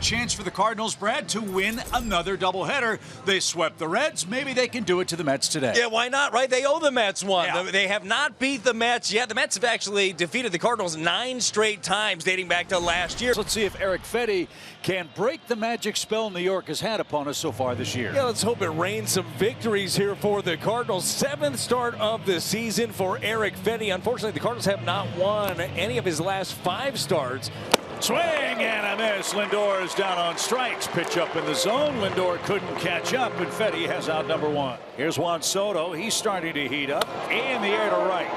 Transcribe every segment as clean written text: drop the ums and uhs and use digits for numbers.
chance for the Cardinals, Brad, to win another doubleheader. They swept the Reds. Maybe they can do it to the Mets today. Yeah, why not, right? They owe the Mets one. Yeah. They have not beat the Mets yet. The Mets have actually defeated the Cardinals 9 straight times dating back to last year. Let's see if Eric Fetty can break the magic spell New York has had upon us so far this year. Yeah, let's hope it rains some victories here for the Cardinals. 7th start of the season for Eric Fetty. Unfortunately, the Cardinals have not won any of his last 5 starts. Swing and a miss. Lindor is down on strikes. Pitch up in the zone. Lindor couldn't catch up, and Fetty has out number 1. Here's Juan Soto. He's starting to heat up. In the air to right.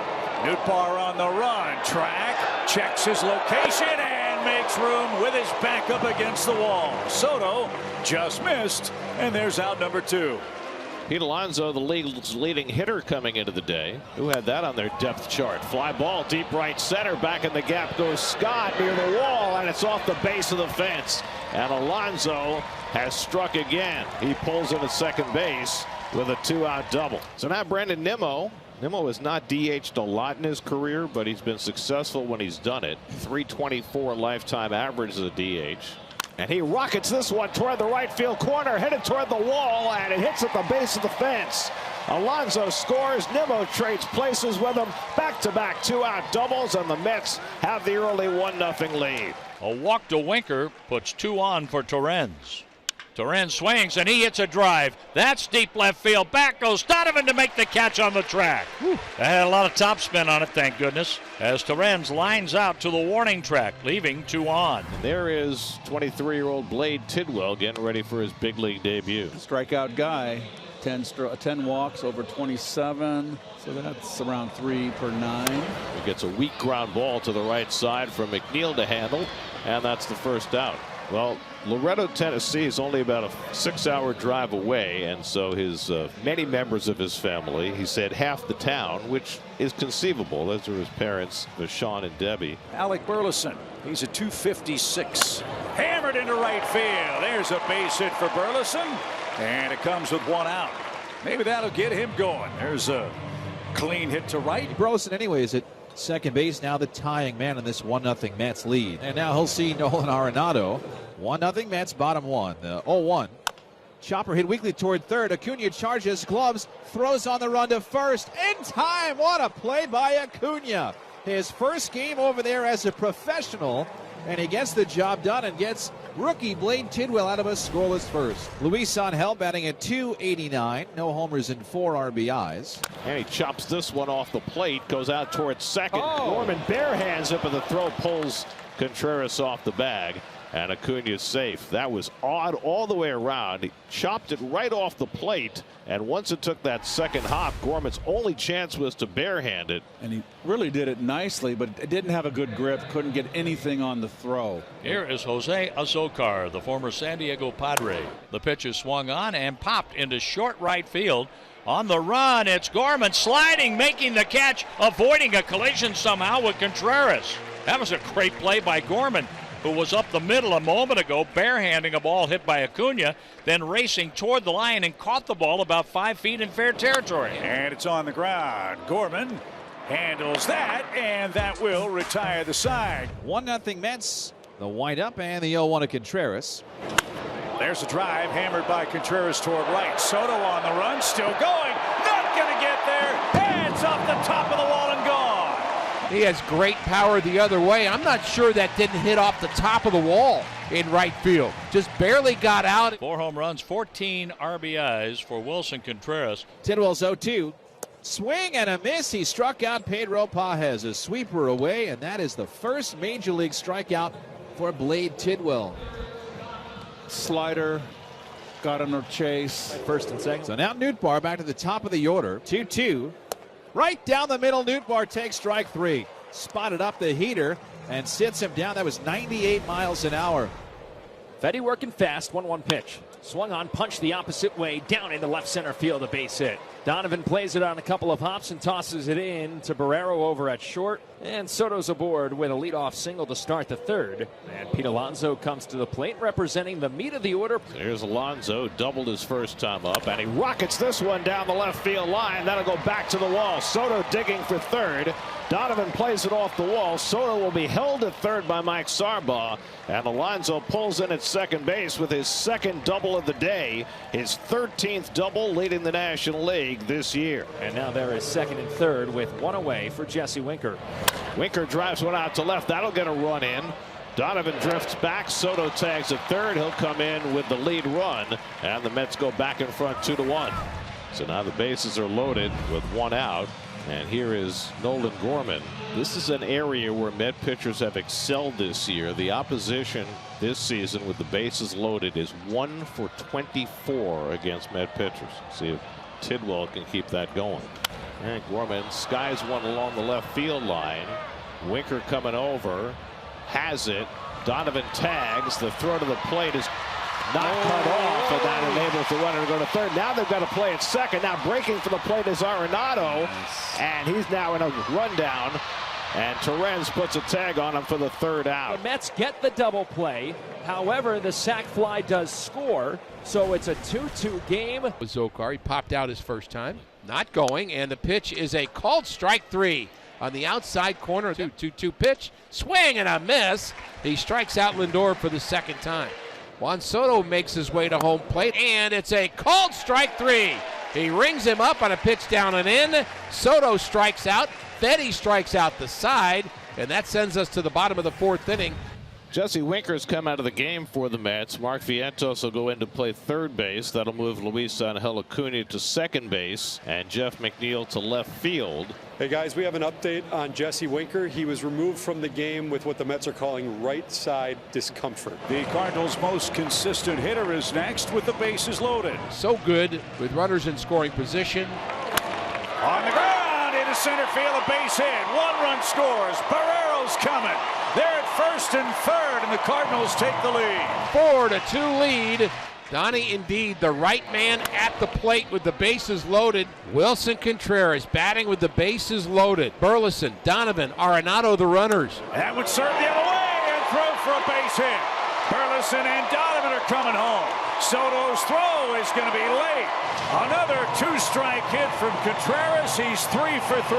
Nootbaar on the run. Track. Checks his location and makes room with his back up against the wall. Soto just missed, and there's out number 2. Pete Alonso, the league's leading hitter coming into the day. Who had that on their depth chart? Fly ball, deep right center. Back in the gap goes Scott near the wall, and it's off the base of the fence. And Alonso has struck again. He pulls into second base with a 2-out double. So now Brandon Nimmo. Nimmo has not DH'd a lot in his career, but he's been successful when he's done it. 324 lifetime average as a DH. And he rockets this one toward the right field corner, headed toward the wall, and it hits at the base of the fence. Alonso scores. Nimmo trades places with him. Back-to-back 2-out doubles, and the Mets have the early 1-0 lead. A walk to Winker puts 2 on for Torrens. Torrens swings, and he hits a drive. That's deep left field. Back goes Donovan to make the catch on the track. That had a lot of topspin on it, thank goodness, as Torrens lines out to the warning track, leaving 2 on. And there is 23-year-old Blade Tidwell getting ready for his big league debut. Strikeout guy. 10 walks over 27, so that's around 3 per 9. He gets a weak ground ball to the right side for McNeil to handle, and that's the first out. Well, Loretto, Tennessee is only about a 6-hour drive away, and so his many members of his family, he said half the town, which is conceivable. Those are his parents, Sean and Debbie. Alec Burleson, he's a 256. Hammered into right field. There's a base hit for Burleson, and it comes with 1 out. Maybe that'll get him going. There's a clean hit to right. Burleson anyway is at second base, now the tying man in this 1-0 Mets lead. And now he'll see Nolan Arenado. 1-0 Mets, bottom 1. 0-1. Chopper hit weakly toward third. Acuna charges, gloves, throws on the run to first. In time! What a play by Acuna. His first game over there as a professional. And he gets the job done and gets rookie Blade Tidwell out of a scoreless first. Luis Angel batting at .289. No homers and 4 RBIs. And he chops this one off the plate. Goes out towards second. Oh. Norman bare hands up, and the throw pulls Contreras off the bag. And Acuna's safe. That was odd all the way around. He chopped it right off the plate. And once it took that second hop, Gorman's only chance was to barehand it. And he really did it nicely, but it didn't have a good grip. Couldn't get anything on the throw. Here is Jose Azocar, the former San Diego Padre. The pitch is swung on and popped into short right field. On the run, it's Gorman sliding, making the catch, avoiding a collision somehow with Contreras. That was a great play by Gorman, who was up the middle a moment ago, barehanding a ball hit by Acuna, then racing toward the line and caught the ball about 5 feet in fair territory. And it's on the ground. Gorman handles that, and that will retire the side. 1-0 Mets. The windup and the 0-1 to Contreras. There's a drive hammered by Contreras toward right. Soto on the run, still going. Not going to get there. And it's off the top of the wall and gone. He has great power the other way. I'm not sure that didn't hit off the top of the wall in right field. Just barely got out. 4 home runs, 14 RBIs for Wilson Contreras. Tidwell's 0-2. Swing and a miss. He struck out Pedro Pajes. A sweeper away, and that is the first major league strikeout for Blade Tidwell. Slider got him a chase. First and second. So now Nootbaar back to the top of the order. 2-2. Right down the middle, Nootbaar takes strike 3. Spotted up the heater and sits him down. That was 98 miles an hour. Fetty working fast. 1-1 pitch. Swung on, punched the opposite way, down into left center field, a base hit. Donovan plays it on a couple of hops and tosses it in to Barrero over at short. And Soto's aboard with a leadoff single to start the third. And Pete Alonso comes to the plate representing the meat of the order. Here's Alonso, doubled his first time up, and he rockets this one down the left field line. That'll go back to the wall. Soto digging for third. Donovan plays it off the wall. Soto will be held at third by Mike Sarbaugh, and Alonso pulls in at second base with his second double of the day, his 13th double, leading the National League this year. And now there is second and third with one away for Jesse Winker. Winker drives one out to left. That'll get a run in. Donovan drifts back. Soto tags at third. He'll come in with the lead run, and the Mets go back in front 2-1. So now the bases are loaded with one out. And here is Nolan Gorman. This is an area where Met pitchers have excelled this year. The opposition this season with the bases loaded is 1 for 24 against Met pitchers. See if Tidwell can keep that going. And Gorman skies one along the left field line. Winker coming over, has it. Donovan tags. The throw to the plate is not cut off, and that enables the runner to go to third. Now they've got to play at second. Now breaking for the plate is Arenado, and he's now in a rundown. And Torrens puts a tag on him for the third out. The Mets get the double play. However, the sac fly does score, so it's a 2-2 game. With Zokar, he popped out his first time. Not going, and the pitch is a called strike 3 on the outside corner. 2-2 pitch, swing and a miss. He strikes out Lindor for the second time. Juan Soto makes his way to home plate, and it's a called strike 3. He rings him up on a pitch down and in. Soto strikes out. Fetty strikes out the side, and that sends us to the bottom of the fourth inning. Jesse Winker's come out of the game for the Mets. Mark Vientos will go in to play third base. That'll move Luis Angel Acuna to second base and Jeff McNeil to left field. Hey guys, we have an update on Jesse Winker. He was removed from the game with what the Mets are calling right side discomfort. The Cardinals' most consistent hitter is next with the bases loaded. So good with runners in scoring position. On the ground into center field, a base hit. One run scores. Barrero's coming. They're at first and third, and the Cardinals take the lead. 4-2 lead. Donnie indeed the right man at the plate with the bases loaded. Wilson Contreras batting with the bases loaded. Burleson, Donovan, Arenado the runners. That would serve the other way and throw for a base hit. Burleson and Donovan are coming home. Soto's throw is going to be late. Another two-strike hit from Contreras. He's 3 for 3.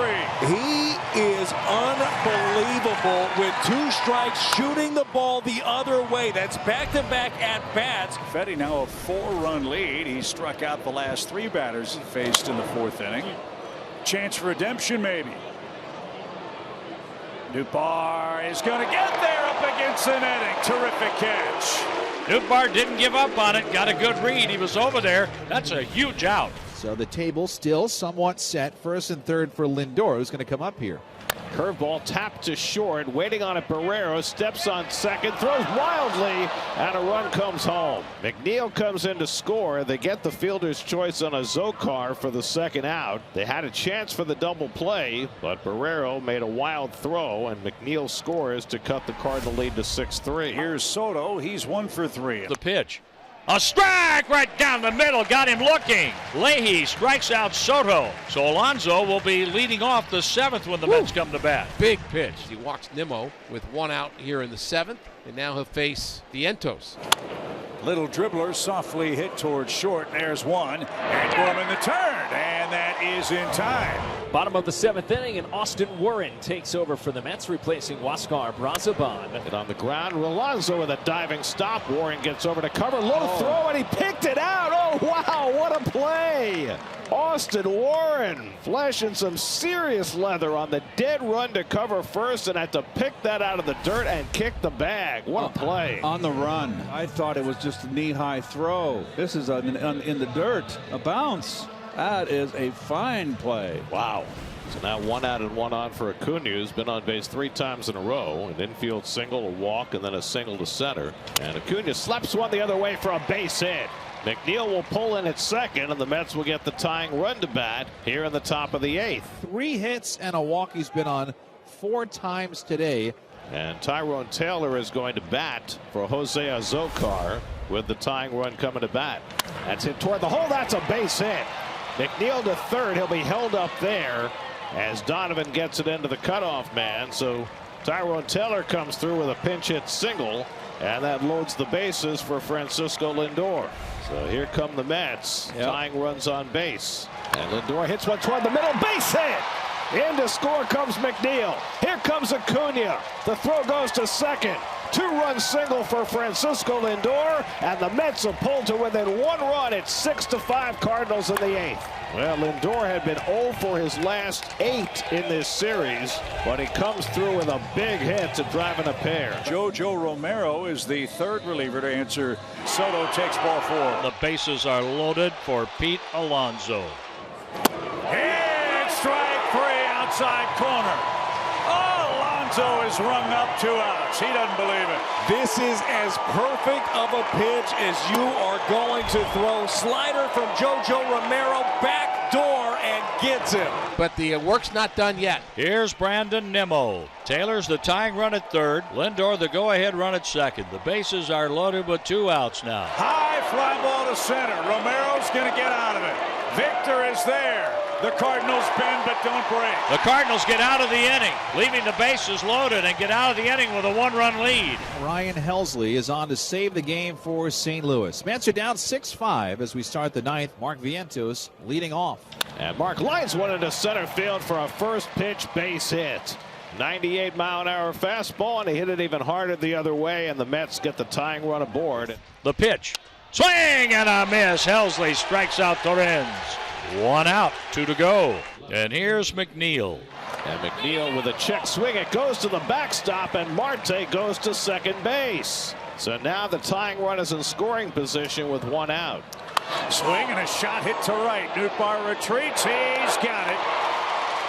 He is unbelievable with 2 strikes, shooting the ball the other way. That's back-to-back at-bats. Fetty now a 4-run lead. He struck out the last 3 batters he faced in the 4th inning. Chance for redemption, maybe. Nootbaar is going to get there up against the netting. Terrific catch. Nootbaar didn't give up on it. Got a good read. He was over there. That's a huge out. So the table still somewhat set. First and third for Lindor, who's going to come up here. Curveball tapped to short, waiting on it. Barrero steps on second, throws wildly, and a run comes home. McNeil comes in to score. They get the fielder's choice on a Zokar for the second out. They had a chance for the double play, but Barrero made a wild throw, and McNeil scores to cut the Cardinal lead to 6-3. Here's Soto. He's 1 for 3. The pitch. A strike right down the middle. Got him looking. Leahy strikes out Soto. So Alonso will be leading off the 7th when the Mets come to bat. Big pitch. He walks Nimmo with 1 out here in the 7th, and now he'll face Vientos. Little dribbler softly hit towards short. There's one. And Gorman the turn. And that is in time. Bottom of the 7th inning, and Austin Warren takes over for the Mets, replacing Huáscar Brazoban. And on the ground, Alonso with a diving stop. Warren gets over to cover. Low throw, and he picked it out. Oh, wow, what a play. Austin Warren flashing some serious leather on the dead run to cover first, and had to pick that out of the dirt and kick the bag. What a play. On the run. I thought it was just a knee-high throw. This is in the dirt, a bounce. That is a fine play. Wow. So now 1 out and 1 on for Acuna, who's been on base 3 times in a row. An infield single, a walk, and then a single to center. And Acuna slaps one the other way for a base hit. McNeil will pull in at second, and the Mets will get the tying run to bat here in the top of the 8th. 3 hits and a walk. He's been on 4 times today. And Tyrone Taylor is going to bat for Jose Azócar with the tying run coming to bat. That's hit toward the hole. That's a base hit. McNeil to third. He'll be held up there as Donovan gets it into the cutoff man. So Tyrone Taylor comes through with a pinch hit single, and that loads the bases for Francisco Lindor. So here come the Mets. Tying runs on base. And Lindor hits one toward the middle. Base hit! In to score comes McNeil. Here comes Acuna. The throw goes to second. 2-run single for Francisco Lindor, and the Mets have pulled to within 1 run. It's 6-5 Cardinals in the 8th. Well, Lindor had been 0 for his last 8 in this series, but he comes through with a big hit to drive in a pair. Jojo Romero is the third reliever to answer. Soto takes ball 4. The bases are loaded for Pete Alonso. And strike 3 outside corner. Alonso is rung up 2 outs. He doesn't believe it. This is as perfect of a pitch as you are going to throw. Slider from Jojo Romero, back door, and gets him. But the work's not done yet. Here's Brandon Nimmo. Taylor's the tying run at third. Lindor the go-ahead run at second. The bases are loaded with 2 outs now. High fly ball to center. Romero's going to get out of it. Victor is there. The Cardinals bend but don't break. The Cardinals get out of the inning, leaving the bases loaded, and get out of the inning with a 1-run lead. Ryan Helsley is on to save the game for St. Louis. Mets are down 6-5 as we start the 9th. Mark Vientos leading off. And Mark lines one into center field for a first pitch base hit. 98-mile-an-hour fastball, and he hit it even harder the other way, and the Mets get the tying run aboard. The pitch. Swing and a miss. Helsley strikes out Torrens. 1 out, 2 to go. And here's McNeil. And McNeil with a check swing. It goes to the backstop, and Marte goes to second base. So now the tying run is in scoring position with 1 out. Swing and a shot hit to right. Nootbaar retreats. He's got it.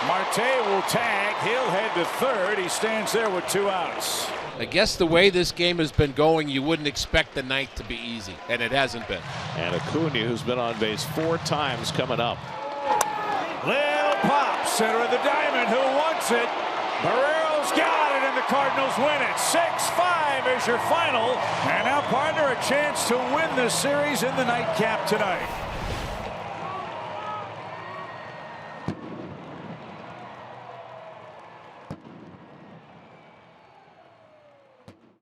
Marte will tag. He'll head to third. He stands there with 2 outs. I guess the way this game has been going, you wouldn't expect the 9th to be easy, and it hasn't been. And Acuna, who's been on base 4 times, coming up. Lil pop, center of the diamond. Who wants it? Barrero's got it, and the Cardinals win it. 6-5 is your final. And now, partner, a chance to win the series in the nightcap tonight.